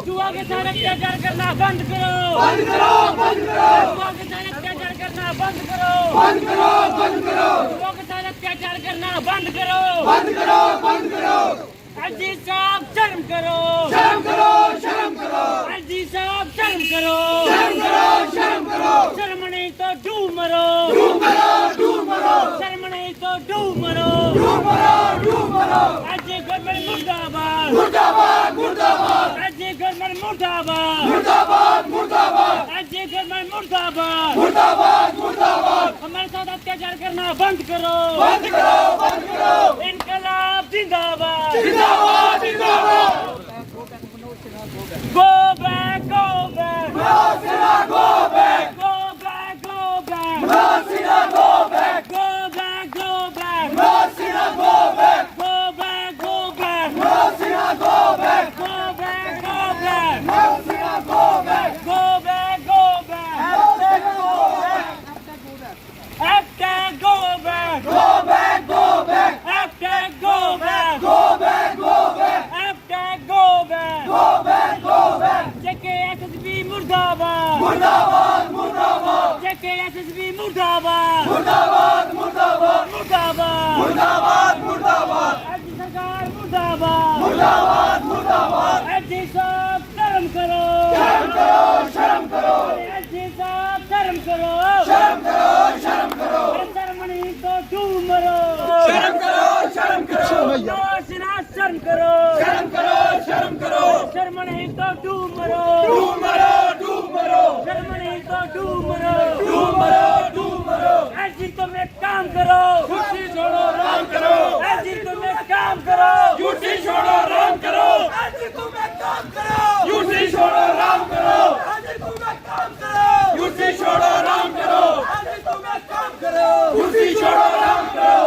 जुआ के साथ अत्याचार करना बंद करो, बंद करो, बंद करो, जुआ के साथ अत्याचार करना बंद करो, बंद करो, बंद करो, जुआ के साथ अत्याचार करना बंद करो, बंद करो, बंद करो। एसडी साहब शर्म करो, शर्म करो, शर्म करो, एसडी साहब शर्म करो, शर्म करो, शर्म करो। शर्म नहीं तो डूब मरो, डूब मरो, डूब मरो, शर्म नहीं तो डूब मरो, डूब मरो, डूब मरो। एसडी गवर्नमेंट मुर्दाबाद, मुर्दाबाद, मुर्दाबाद, एसडी गवर्नमेंट मुर्दाबाद, मुर्दाबाद, मुर्दाबाद, एसडी गवर्नमेंट मुर्दाबाद, मुर्दाबाद, मुर्दाबाद। हमारे साथ अत्याचार करना बंद करो, बंद करो, बंद करो। इनकलाब जिंदाबाद, जिंदाबाद, जिंदाबाद। गो बैक, गो बैक, नौसेना go back, go back, go back, नौसेना go back, go back, go back, नौसेना go back, go back, go back, नौसेना go back, go back, go back, नौसेना go back, go back, go back, नौसेना go back, Go back, go back, go back, go back, go back, go back, go back, go back, go back, JKSSB मुर्दाबाद, मुर्दाबाद, मुर्दाबाद, JKSSB मुर्दाबाद, मुर्दाबाद, मुर्दाबाद, मुर्दाबाद, मुर्दाबाद, मुर्दाबाद, राज्य सरकार मुर्दाबाद, मुर्दाबाद, मुर्दाबाद। एसडी साहब शर्म करो, शर्म करो, शर्म करो, एसडी साहब शर्म करो, शर्म करो, शर्म करो, शर्म नहीं तो डूब मरो, शर्म करो, शर्म करो, नौसेना शर्म करो, शर्म करो, शर्म करो। शर्म नहीं तो डूब मरो, डूब मरो, डूब मरो, शर्म नहीं तो डूब मरो, डूब मरो, डूब मरो। ऐसी तुम एक काम करो, कुर्सी छोड़ो, राम करो, ऐसी तुम एक काम करो, कुर्सी छोड़ो, राम करो, ऐसी तुम एक काम करो, कुर्सी छोड़ो, राम करो, ऐसी तुम एक काम करो, कुर्सी छोड़ो, राम करो, ऐसी तुम एक काम करो। कुर्सी छोड़ो, राम करो।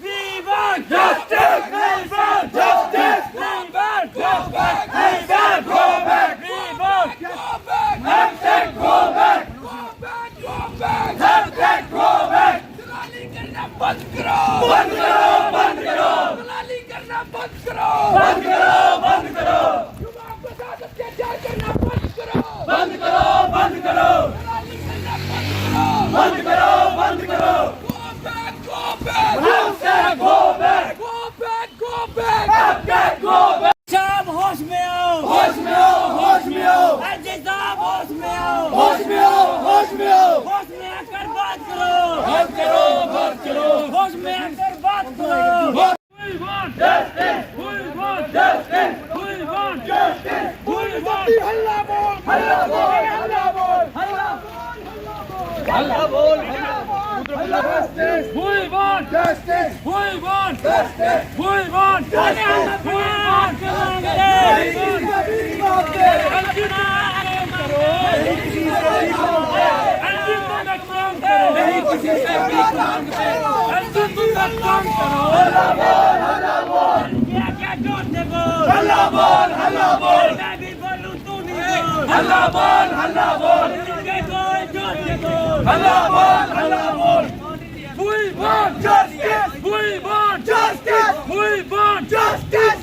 We want Justice, we want justice, we want go back, go back, go back, we want go back, hashtag go back, go back, go back, hashtag go back। दलाली करना बंद करो, बंद करो, बंद करो, दलाली करना बंद करो, बंद करो, बंद करो, युवाओं के साथ अत्याचार करना बंद करो, बंद करो, बंद करो, दलाली करना बंद करो, बंद करो, बंद करो। Go back, go back, go back, go back, hashtag go back। सब होश में आओ, होश में आओ, होश में आओ, ऐसे सब होश में आओ, होश में आओ, होश में आओ, होश में आकर बात करो, बात करो, बात करो, होश में आकर बात करो। बात- We want Justice, we want justice, we want justice, we want हल्ला बोल, हल्ला बोल, हल्ला बोल, हल्ला बोल, हल्ला बोल, justice, we want justice, we want justice, we want Justice. we want नहीं किसी से भी मांग करो, हल्ला हल्ला बोल, क्या क्या जोर से बोल, हल्ला बोल, हल्ला बोल, मैं भी बोलूं तू नहीं बोल, हल्ला बोल, हल्ला बोल, जिसके बोल जोर से बोल, हल्ला बोल, हल्ला बोल। we want Justice, we want justice, we want justice,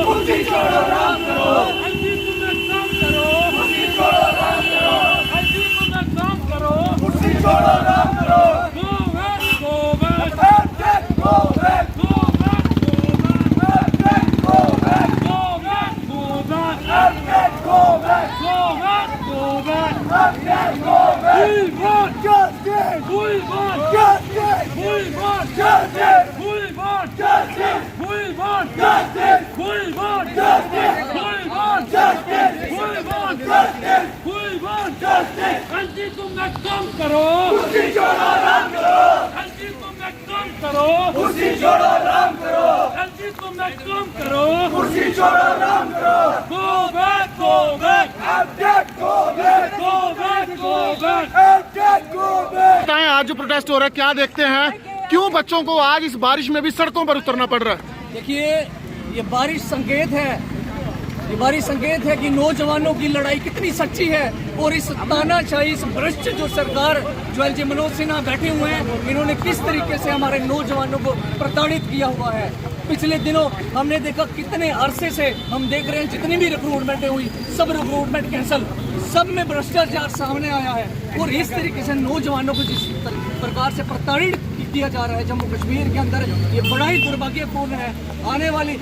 कुर्सी छोड़ो, राम करो, हल्दी तुम एक काम करो, कुर्सी छोड़ो, राम करो, हल्दी तुम एक काम करो, कुर्सी छोड़ो, राम करो, go back, go back, hashtag go back, go back, go back, hashtag go back, go back, go back, hashtag go back, go back, go back. hashtag go back, We want justice, we want justice, we want justice, we want justice, we want justice, we want justice, we want justice, we want justice, we want justice, हल्दी तुम एक काम करो, कुर्सी छोड़ो, राम करो, हल्दी तुम एक काम करो, कुर्सी छोड़ो, राम करो, हल्दी तुम एक काम करो, कुर्सी छोड़ो, राम करो, go back, go back, hashtag go back, go back, go back. hashtag go back। बताएं, आज जो प्रोटेस्ट हो रहा है क्या देखते हैं, क्यों बच्चों को आज इस बारिश में भी सड़कों पर उतरना पड़ रहा है? देखिए, ये बारिश संकेत है ये बारी संकेत है कि नौजवानों की लड़ाई कितनी सच्ची है और इस तानाशाही, इस भ्रष्ट जो सरकार जो एलजी मनोज सिन्हा बैठे हुए हैं, इन्होंने किस तरीके से हमारे नौजवानों को प्रताड़ित किया हुआ है। पिछले दिनों हमने देखा कितने अरसे से हम देख रहे हैं जितनी भी रिक्रूटमेंटें हुई सब रिक्रूटमेंट कैंसिल, सब में भ्रष्टाचार सामने आया है। और इस तरीके से नौजवानों को जिस प्रकार से प्रताड़ित किया जा रहा है जम्मू कश्मीर के अंदर, ये बड़ा ही दुर्भाग्यपूर्ण है। आने वाली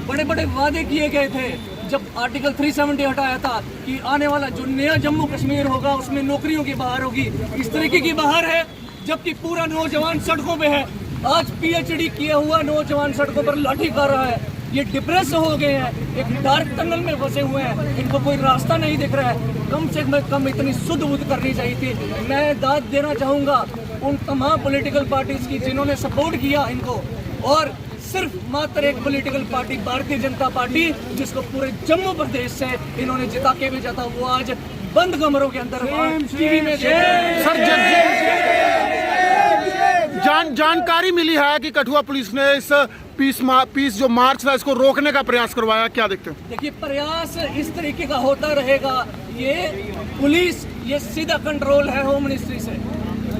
बड़े बड़े वादे किए गए थे जब आर्टिकल 370 हटाया था कि आने वाला जो नया जम्मू कश्मीर होगा उसमें नौकरियों की बहार होगी, इस तरीके की बहार है जबकि पूरा नौजवान सड़कों पे है। आज PhD किया हुआ नौजवान सड़कों पर लाठी कर रहा है, ये डिप्रेस हो गए हैं, एक डार्क टनल में फंसे हुए हैं, इनको कोई रास्ता नहीं दिख रहा है। कम से कम इतनी शुद्ध बुद्ध करनी चाहिए थी। मैं दाद देना चाहूँगा उन तमाम पॉलिटिकल पार्टीज की जिन्होंने सपोर्ट किया इनको, और सिर्फ मात्र एक political party Bharatiya Janata party जिसको पूरे जम्मू प्रदेश से इन्होंने जिता के भेजा था, वो आज बंद कमरों के अंदर टीवी में जानकारी मिली है कि कठुआ पुलिस ने इस पीस जो मार्च था इसको रोकने का प्रयास करवाया, क्या देखते हैं? देखिए, प्रयास इस तरीके का होता रहेगा। ये पुलिस, ये सीधा कंट्रोल है होम मिनिस्ट्री से।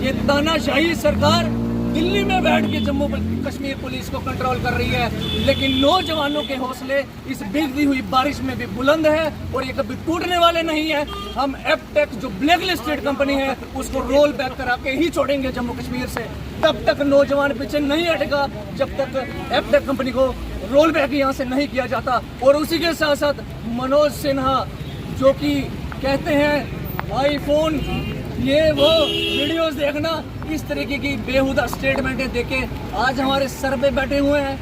ये तानाशाही सरकार दिल्ली में बैठ के जम्मू कश्मीर पुलिस को कंट्रोल कर रही है, लेकिन नौजवानों के हौसले इस भीगती हुई बारिश में भी बुलंद है और ये कभी टूटने वाले नहीं है। हम एफटेक जो ब्लैक लिस्टेड कंपनी है उसको रोल बैक करा के ही छोड़ेंगे जम्मू कश्मीर से। तब तक नौजवान पीछे नहीं हटेगा जब तक एफटेक कंपनी को रोल बैक यहाँ से नहीं किया जाता। और उसी के साथ साथ मनोज सिन्हा जो कि कहते हैं आईफोन, ये वो वीडियोस देखना, इस तरीके की बेहुदा स्टेटमेंटें देके आज हमारे सर पे बैठे हुए हैं।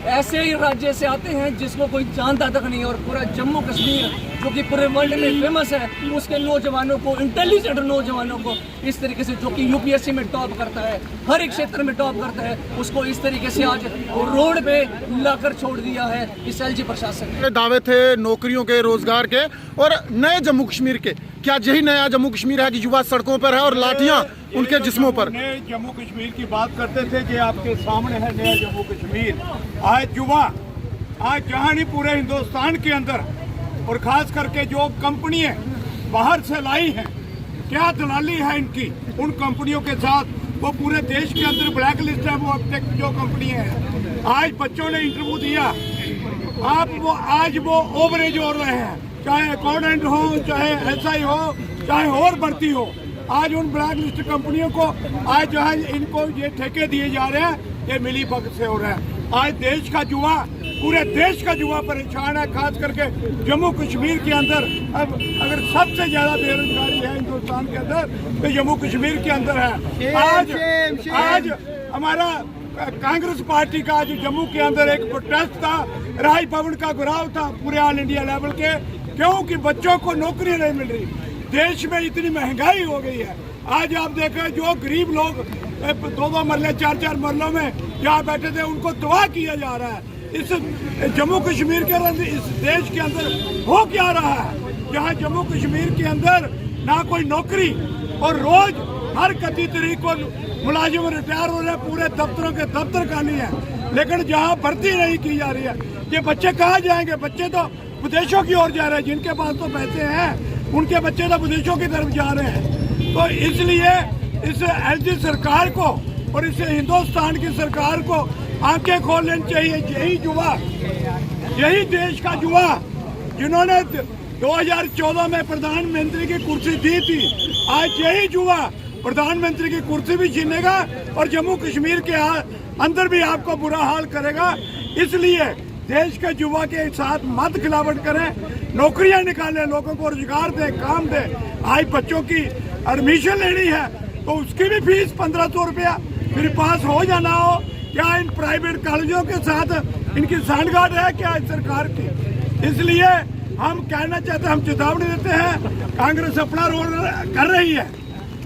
ऐसे ही राज्य से आते हैं जिसको कोई जानता तक नहीं, और पूरा जम्मू कश्मीर जो कि पूरे वर्ल्ड में फेमस है, उसके नौजवानों को, इंटेलिजेंट नौजवानों को इस तरीके से, जो कि UPSC में टॉप करता है, हर एक क्षेत्र में टॉप करता है, उसको इस तरीके से आज रोड पे लाकर छोड़ दिया है इस LG प्रशासन ने। दावे थे नौकरियों के, रोजगार के और नए जम्मू कश्मीर के, क्या यही नया जम्मू कश्मीर है कि युवा सड़कों पर है और लाठियां उनके जिस्मों पर? नए जम्मू कश्मीर की बात करते थे कि आपके सामने है नया जम्मू कश्मीर। आज युवा, आज जहां नहीं पूरे हिंदुस्तान के अंदर, और खास करके जो कंपनियां बाहर से लाई हैं, क्या दलाली है इनकी उन कंपनियों के साथ, वो पूरे देश के अंदर ब्लैक लिस्ट है। वो अब तक जो कंपनियां हैं, आज बच्चों ने इंटरव्यू दिया, आज वो ओवरेज हो रहे हैं, चाहे अकाउंटेंट हो, चाहे SI हो, चाहे और भर्ती हो। आज उन ब्लैक लिस्ट कंपनियों को आज जहाँ इनको ये ठेके दिए जा रहे हैं, ये मिली भगत से हो रहा है। आज देश का युवा, पूरे देश का युवा परेशान है, खास करके जम्मू कश्मीर के अंदर। अब अगर सबसे ज्यादा बेरोजगारी है हिंदुस्तान के अंदर तो जम्मू कश्मीर के अंदर है। आज हमारा कांग्रेस पार्टी का जो जम्मू के अंदर एक प्रोटेस्ट था, राज भवन का घेराव था पूरे ऑल इंडिया लेवल के, क्योंकि बच्चों को नौकरी नहीं मिल रही। देश में इतनी महंगाई हो गई है। आज आप देखें जो गरीब लोग 2-2 मरले 4-4 मरलों में जहाँ बैठे थे, उनको तबाह किया जा रहा है। इस जम्मू कश्मीर के अंदर, इस देश के अंदर हो क्या रहा है, जहाँ जम्मू कश्मीर के अंदर ना कोई नौकरी, और रोज हर 31 तारीख को मुलाजिम रिटायर हो रहे हैं, पूरे दफ्तरों के दफ्तर खाली है, लेकिन जहाँ भर्ती नहीं की जा रही है। ये बच्चे कहाँ जाएंगे? बच्चे तो विदेशों की ओर जा रहे हैं, जिनके पास तो पैसे हैं उनके बच्चे तो विदेशों की तरफ जा रहे हैं। तो इसलिए इस LG सरकार को और इस हिंदुस्तान की सरकार को आंखें खोल लेनी चाहिए। यही युवा, यही देश का युवा जिन्होंने 2014 में प्रधानमंत्री की कुर्सी दी थी, आज यही युवा प्रधानमंत्री की कुर्सी भी छीनेगा और जम्मू कश्मीर के अंदर भी आपको बुरा हाल करेगा। इसलिए देश के युवा के साथ मत खिलावट करें, नौकरियां निकालें, लोगों को रोजगार दें, काम दें। आज बच्चों की एडमिशन लेनी है तो उसकी भी फीस 1500 रुपया, फिर पास हो या ना हो। क्या इन प्राइवेट कॉलेजों के साथ इनकी सांठगांठ है क्या सरकार की? इसलिए हम कहना चाहते हैं, हम चेतावनी देते हैं, कांग्रेस अपना रोल कर रही है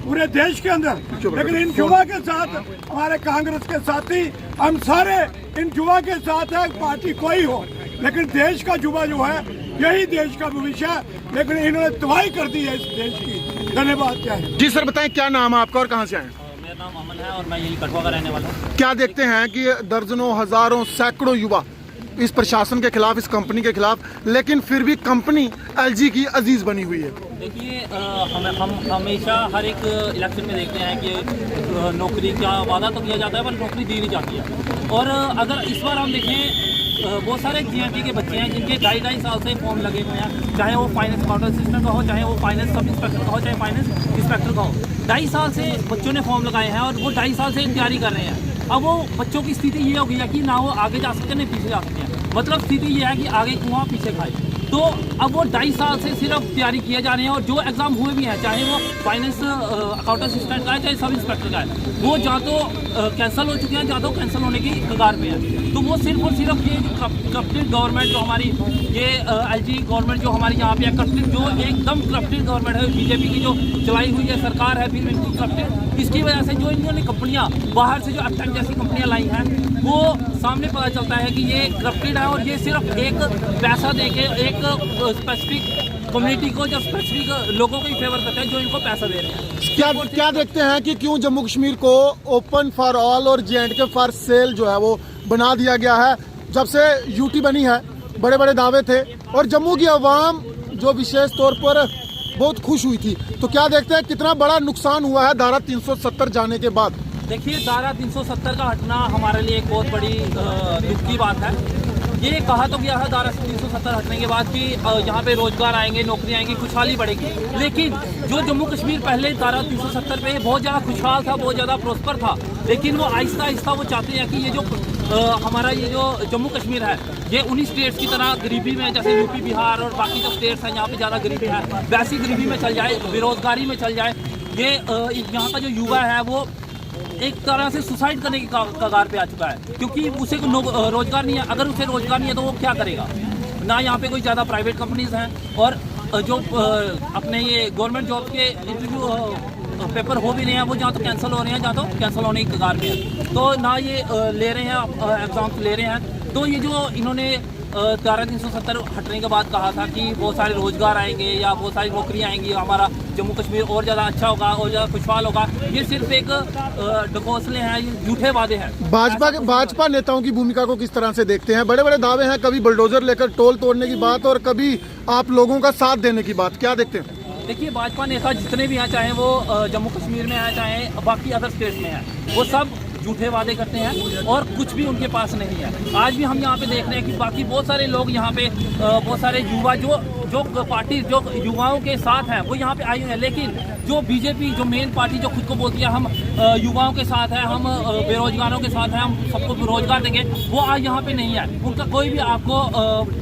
पूरे देश के अंदर, लेकिन इन युवा के साथ हमारे कांग्रेस के साथी, हम सारे इन युवा के साथ है, पार्टी कोई हो, लेकिन देश का युवा जो है यही देश का भविष्य है, लेकिन इन्होंने तबाही कर दी है इस देश की। धन्यवाद। क्या है जी सर, बताएं क्या नाम है आपका और कहाँ से आए? मेरा नाम अमन है और मैं यही कठुआ का रहने वाला हूँ। क्या देखते हैं कि दर्जनों, हजारों, सैकड़ों युवा इस प्रशासन के खिलाफ, इस कंपनी के खिलाफ, लेकिन फिर भी कंपनी एलजी की अजीज बनी हुई है। देखिए, हम हमेशा हर एक इलेक्शन में देखते हैं कि नौकरी का वादा तो किया जाता है पर नौकरी दी नहीं जाती है। और अगर इस बार हम देखें, बहुत सारे जीएमपी के बच्चे हैं जिनके 2.5 साल से फॉर्म लगे हुए हैं, चाहे वो फाइनेंस अकाउंट असिस्टेंट का हो, चाहे वो फाइनेंस सब इंस्पेक्टर का हो, चाहे फाइनेंस इंस्पेक्टर का हो। 2.5 साल से बच्चों ने फॉर्म लगाए हैं और वो 2.5 साल से तैयारी कर रहे हैं। अब वो बच्चों की स्थिति ये हो गई है कि ना वो आगे जा सकते हैं ना पीछे जा सकते हैं। मतलब स्थिति ये है कि आगे कुआं पीछे खाए। तो अब वो 2.5 साल से सिर्फ तैयारी किए जा रहे हैं और जो एग्ज़ाम हुए भी हैं, चाहे वो फाइनेंस अकाउंट असिस्टेंट का है, चाहे सब इंस्पेक्टर का है, वो या तो कैंसिल हो चुके हैं, या तो कैंसिल होने की कगार पे है। तो वो सिर्फ और सिर्फ ये करप्टेड गवर्नमेंट जो हमारी ये एलजी गवर्नमेंट जो हमारी यहाँ पे है, करप्टेड जो एकदम करप्टेड गवर्नमेंट है, बीजेपी की जो चलाई हुई है सरकार है, फिर बिल्कुल करप्टेड, इसकी वजह से जो इन्होंने कंपनियाँ बाहर से जो अटैक जैसी कंपनियाँ लाई हैं, वो सामने पता चलता है कि ये करप्टेड है और ये सिर्फ एक पैसा दे के एक स्पेसिफिक कम्युनिटी को, जो स्पेसिफिक लोगों को ही फेवर करते हैं जो इनको पैसा दे रहे हैं। क्या देखते हैं कि क्यों जम्मू कश्मीर को ओपन फॉर ऑल और J&K फॉर सेल जो है वो बना दिया गया है? जब से यूटी बनी है बड़े बड़े दावे थे और जम्मू की आवाम जो विशेष तौर पर बहुत खुश हुई थी, तो क्या देखते हैं कितना बड़ा नुकसान हुआ है धारा 370 जाने के बाद? देखिए, धारा 370 का हटना हमारे लिए एक बहुत बड़ी दुख की बात है। ये कहा तो गया है धारा 370 हटने के बाद कि यहाँ पे रोजगार आएंगे, नौकरी आएंगी, खुशहाली बढ़ेगी। लेकिन जो जम्मू कश्मीर पहले धारा 370 पे बहुत ज़्यादा खुशहाल था, बहुत ज़्यादा प्रोस्पर था, लेकिन वो आहिस्ता आहिस्ता वो चाहते हैं कि ये जो हमारा ये जो जम्मू कश्मीर है, ये उन्हीं स्टेट्स की तरह गरीबी में, जैसे यूपी, बिहार और बाकी जो स्टेट्स हैं यहाँ पे ज़्यादा गरीबी है, वैसी गरीबी में चल जाए, बेरोजगारी में चल जाए। ये यहाँ का जो युवा है वो एक तरह से सुसाइड करने की कगार पे आ चुका है, क्योंकि उसे रोजगार नहीं है। अगर उसे रोजगार नहीं है तो वो क्या करेगा? ना यहाँ पे कोई ज़्यादा प्राइवेट कंपनीज हैं और जो अपने ये गवर्नमेंट जॉब के इंटरव्यू पेपर हो भी रहे हैं, वो जहाँ तो कैंसिल हो रहे हैं, जहाँ तो कैंसिल होने की कगार पे है। तो ना ये ले रहे हैं एग्जाम्स ले रहे हैं। तो ये जो इन्होंने धारा 370 हटने के बाद कहा था कि बहुत सारे रोजगार आएंगे या बहुत सारी नौकरियां आएंगी, हमारा जम्मू कश्मीर और ज़्यादा अच्छा होगा और ज़्यादा खुशहाल होगा, ये सिर्फ एक ढकोसले हैं, ये झूठे वादे हैं। भाजपा नेताओं की भूमिका को किस तरह से देखते हैं? बड़े बड़े दावे हैं, कभी बुलडोजर लेकर टोल तोड़ने की बात और कभी आप लोगों का साथ देने की बात, क्या देखते हैं? देखिए, भाजपा नेता जितने भी हैं, चाहे वो जम्मू कश्मीर में है, चाहे बाकी अदर स्टेट्स में है, वो सब झूठे वादे करते हैं और कुछ भी उनके पास नहीं है। आज भी हम यहाँ पे देख रहे हैं कि बाकी बहुत सारे लोग यहाँ पे, बहुत सारे युवा जो पार्टी जो युवाओं के साथ हैं वो यहाँ पे आई हुई है, लेकिन जो बीजेपी जो मेन पार्टी जो खुद को बोलती है हम युवाओं के साथ हैं, हम बेरोजगारों के साथ हैं, हम सबको रोजगार देंगे, वो आज यहाँ पे नहीं है। उनका कोई भी आपको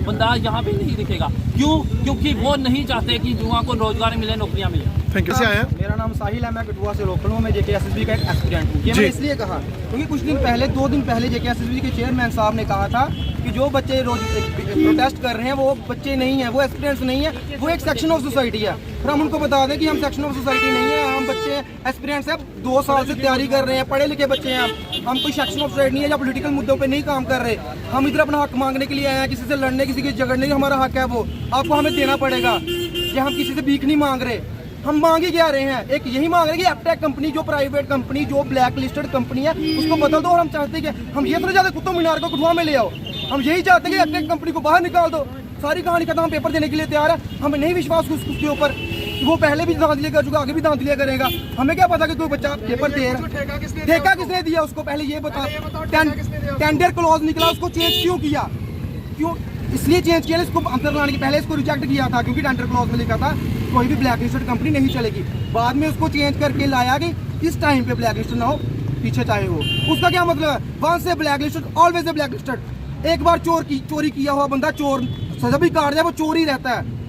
बंदा यहाँ पे नहीं दिखेगा। क्यों? क्योंकि वो नहीं चाहते कि युवाओं को रोजगार मिले, नौकरियाँ मिले। Thank you. आए हैं? मेरा नाम साहिल है, मैं कठुआ से लोकल हूँ। मैं JKSSB का एक एस्पिरेंट हूँ। ये मैंने इसलिए कहा क्योंकि कुछ दिन पहले, 2 दिन पहले JKSSB के चेयरमैन साहब ने कहा था कि जो बच्चे प्रोटेस्ट कर रहे हैं वो बच्चे नहीं हैं, वो एस्पिरेंट्स नहीं है, वो एक सेक्शन ऑफ सोसाइटी है। फिर हम उनको बता दें कि हम सेक्शन ऑफ सोसाइटी नहीं है, हम बच्चे एस्पिरेंट्स हैं, 2 साल से तैयारी कर रहे हैं, पढ़े लिखे बच्चे हैं, हम कोई सेक्शन ऑफ सोसाइटी नहीं है या पोलिटिकल मुद्दों पे नहीं काम कर रहे। हम इधर अपना हक मांगने के लिए आए हैं, किसी से लड़ने, किसी की झगड़ने की हमारा हक है, वो आपको हमें देना पड़ेगा। ये हम किसी से भीख नहीं मांग रहे, हम मांग ही क्या रहे हैं? एक यही मांग रहे हैं कि एपटेक कंपनी, जो प्राइवेट कंपनी, जो ब्लैक लिस्टेड कंपनी है, उसको बदल दो। और हम चाहते हैं कि हम ये तो ज़्यादा कुतुब मीनार को कठुआ में ले आओ, हम यही चाहते हैं कि एपटेक कंपनी को बाहर निकाल दो। सारी कहानी खत्म, हम पेपर देने के लिए तैयार है। हमें नहीं विश्वास उसके ऊपर, वो पहले भी धांधलियां कर चुका, आगे भी धांधलियां करेगा। हमें क्या पता कि कोई बच्चा पेपर दे रहा है? ठेका किसने दिया उसको? पहले ये बता। टेंडर क्लॉज निकला, उसको चेंज क्यों किया? क्यों? इसलिए चेंज किया, इसको अंदर लाने के पहले इसको रिजेक्ट किया था क्योंकि टेंडर क्लॉज में लिखा था कोई भी ब्लैक लिस्टेड कंपनी नहीं चलेगी। बाद में उसको चेंज करके लाया कि इस टाइम पे ब्लैक लिस्टेड ना हो, पीछे चाहे हो। उसका क्या मतलब है? वंस से black listed always a black listed. एक बार चोरी किया हुआ बंदा चोर सजा भी काट जाए, वो चोर ही रहता है।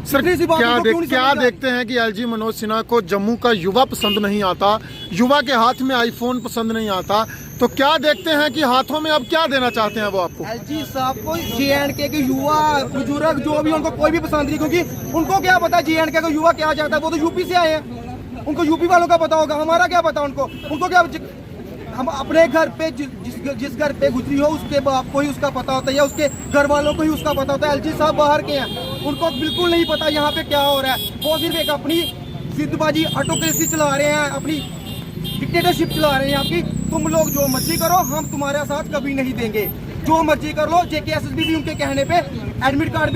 सर, क्या देखते हैं कि एलजी मनोज सिन्हा को जम्मू का युवा पसंद नहीं आता, युवा के हाथ में आईफोन पसंद नहीं आता, तो क्या देखते हैं कि हाथों में अब क्या देना चाहते हैं वो आपको? एलजी साहब को J&K के युवा बुजुर्ग जो भी, उनको कोई भी पसंद नहीं, क्योंकि उनको क्या पता J&K का युवा क्या चाहता है। वो तो यूपी से आए हैं, उनको यूपी वालों का पता होगा, हमारा क्या पता उनको क्या। हम अपने घर पे जिस घर पे गुजरी हो उसके बाप को ही उसका पता होता है या उसके घर वालों को ही उसका पता होता है। एलजी साहब बाहर के हैं, उनको बिल्कुल नहीं पता यहाँ पे क्या हो रहा है। वो सिर्फ एक अपनी जिद्दबाजी, ऑटोक्रेसी चला रहे हैं, अपनी डिक्टेटरशिप चला रहे हैं आपकी। तुम लोग जो मर्जी करो, हम तुम्हारे साथ कभी नहीं देंगे। जो मर्जी कर लो। JKSSB भी उनके कहने पे एडमिट कार्ड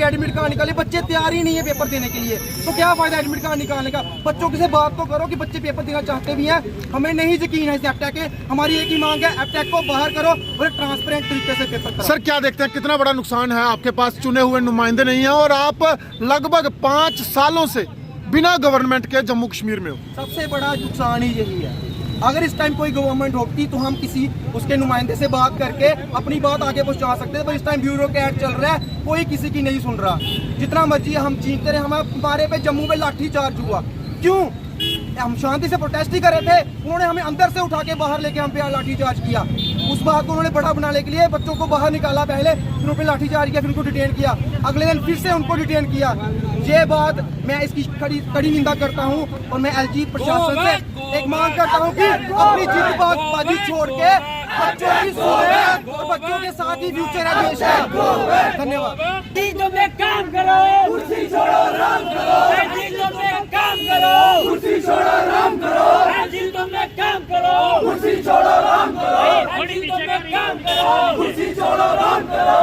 निकाले, बच्चे तैयार ही नहीं है पेपर देने के लिए, तो क्या फायदा एडमिट कार्ड निकालने का। बच्चों से बात तो करो कि बच्चे पेपर देना चाहते भी हैं। हमें नहीं यकीन है इस एप्टेक के, हमारी एक ही मांग है, एप्टेक को बाहर करो और ट्रांसपेरेंट तरीके से पेपर करो। सर क्या देखते हैं कितना बड़ा नुकसान है, आपके पास चुने हुए नुमाइंदे नहीं हैं और आप लगभग 5 सालों से बिना गवर्नमेंट के जम्मू कश्मीर में हो। सबसे बड़ा नुकसान ही यही है। अगर इस टाइम कोई गवर्नमेंट होती तो हम किसी उसके नुमाइंदे से बात करके अपनी बात आगे पहुंचा सकते थे, पर इस टाइम ब्यूरोक्रेट चल रहा है, कोई किसी की नहीं सुन रहा। जितना मर्जी हम चीखते रहे, हमारे पे जम्मू में लाठी चार्ज हुआ, क्यों? हम शांति से प्रोटेस्ट ही कर रहे थे, उन्होंने हमें अंदर से उठा के बाहर लेके हम पे लाठी चार्ज किया। उस बात को उन्होंने बड़ा बनाने के लिए बच्चों को बाहर निकाला पहले, फिर उन पे लाठी चार्ज किया, फिर उनको डिटेन किया, अगले दिन फिर से उनको डिटेन किया। ये बात मैं इसकी कड़ी निंदा करता हूँ और मैं LG प्रशासन से एक मांग करता हूँ कि अपनी जिद्दबाजी छोड़ के बच्चों की सुने और बच्चों के साथ ही फ्यूचर है देश का। धन्यवाद। चीजों में काम करो, कुर्सी छोड़ो राम करो, चीजों में काम करो, कुर्सी छोड़ो राम करो, चीजों में काम करो, कुर्सी छोड़ो राम करो, चीजों में काम करो, कुर्सी छोड़ो राम करो।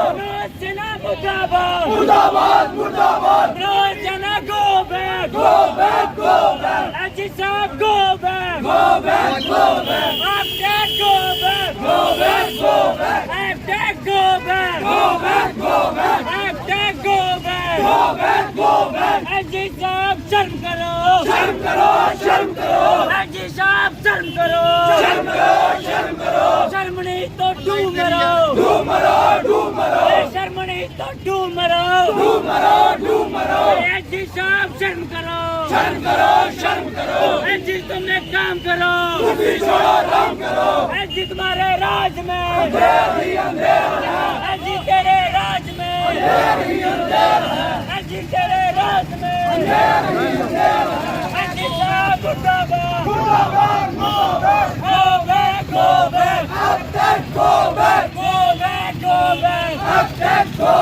सेना मुर्दाबाद, मुर्दाबाद, मुर्दाबाद, सेना गो back, go back, go back, LG साहब गो back, go back, go back, Aptech गो back, go back, go back, Aptech गो back, go back, go back, Aptech गो back, go back, go back, LG साहब शर्म करो, शर्म करो, शर्म करो, LG साहब शर्म करो, शर्म करो, शर्म करो, शर्म नहीं तो डूब मरो, डूब मरो, डूब मरो, शर्म नहीं तो डूब मरो, डूब मरो, डूब मरो, LG साहब शर्म करो, शर्म करो, शर्म करो, LG तुमने काम करो, कुर्सी छोड़ो राम करो, LG तुम्हारे राज में अंधेर ही अंधेर है, LG तेरे राज में अंधेर ही अंधेर है, LG तेरे राज में अंधेर ही अंधेर है, LG साहब मुर्दाबाद, मुर्दाबाद, मुर्दाबाद, गो बैक, गो बैक, अब तक गो back, go back, go back, अब तक गो